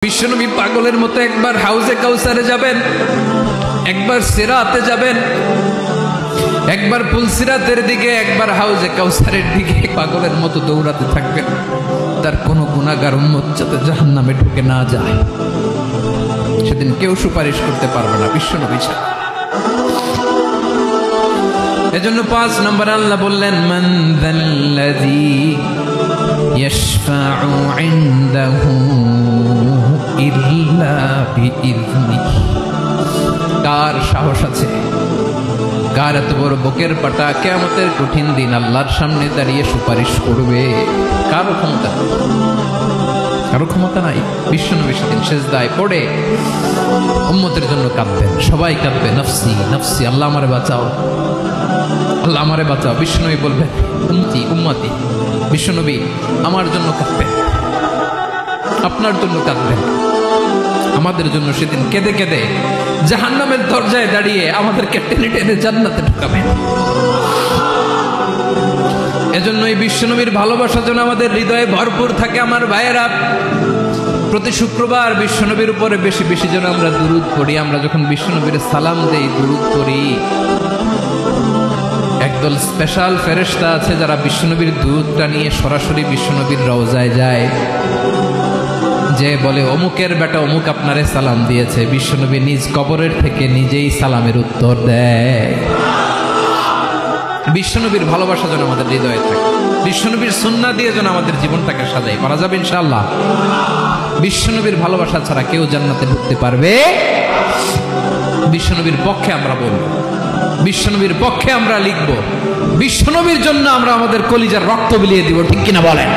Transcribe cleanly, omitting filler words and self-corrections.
বিশ্বনবী পাগলের মতো একবার হাউজে কাউসারে যাবেন, একবার সিরাতে যাবেন, একবার পুলসিরাতের দিকে, একবার হাউজে কাউসারের দিকে পাগলের মতো দৌড়াতে থাকবেন। তার কোনো গুনাহগার উম্মত যাতে জাহান্নামে ঢুকে না যায়, সেদিন কেউ সুপারিশ করতে পারবে না বিশ্বনবী ছাড়া। এজন্য 5 নম্বর আল্লাহ বললেন, মান যাল্লাযী ইয়াশফাউ ইনদাহু ইল্লা বিইযনিহি। কার সাহস আছে, কার এত বড় বুকের পাটা কিয়ামতের কঠিন দিন আল্লাহর সামনে দাঁড়িয়ে সুপারিশ করবে? কারো ক্ষমতা, কারো ক্ষমতা নাই। বিশ্বনবী সেদিন সেজদায় পড়ে উম্মতের জন্য কাঁদবেন, সবাই কাঁদবে, নফসি নফসি, আল্লাহ আমারে বাঁচাও, আল্লাহ আমারে বাঁচাও। বিশ্বনবী বলবেন, উম্মতি উম্মতি। বিশ্বনবী আমার জন্য কাঁদবেন, আপনার জন্য কাঁদবেন, আমাদের জন্য সেদিন কেঁদে কেঁদে জাহান্নামের দরজায় দাঁড়িয়ে আমাদেরকে টেনে টেনে জান্নাতে ঢুকাবেন। এজন্যই বিশ্বনবীর ভালোবাসা যেন আমাদের হৃদয়ে ভরপুর থাকে। আমার ভাইয়েরা, প্রতি শুক্রবার বিশ্বনবীর উপরে বেশি বেশি যেন আমরা দুরূদ পড়ি। আমরা যখন বিশ্বনবীর সালাম দেই, দুরূদ পড়ি, একদল স্পেশাল ফেরেশতা আছে যারা বিশ্বনবীর দুরূদটা নিয়ে সরাসরি বিশ্বনবীর রওজায় যায়, যে বলে অমুকের বেটা অমুক আপনারে সালাম দিয়েছে। বিশ্বনবী নিজ কবরের থেকে নিজেই সালামের উত্তর দেয়। বিশ্বনবীর ভালোবাসা যেন আমাদের হৃদয়ে থাকে, বিশ্বনবীর সুন্নাহ দিয়ে যেন আমাদের জীবনটাকে সাজাই পারা যাবে ইনশাআল্লাহ। বিশ্বনবীর ভালোবাসা ছাড়া কেউ জান্নাতে ঢুকতে পারবে? বিশ্বনবীর পক্ষে আমরা বলবো, বিশ্বনবীর পক্ষে আমরা লিখবো, বিশ্বনবীর জন্য আমরা আমাদের কলিজার রক্ত বিলিয়ে দিব, ঠিক কিনা বলেন?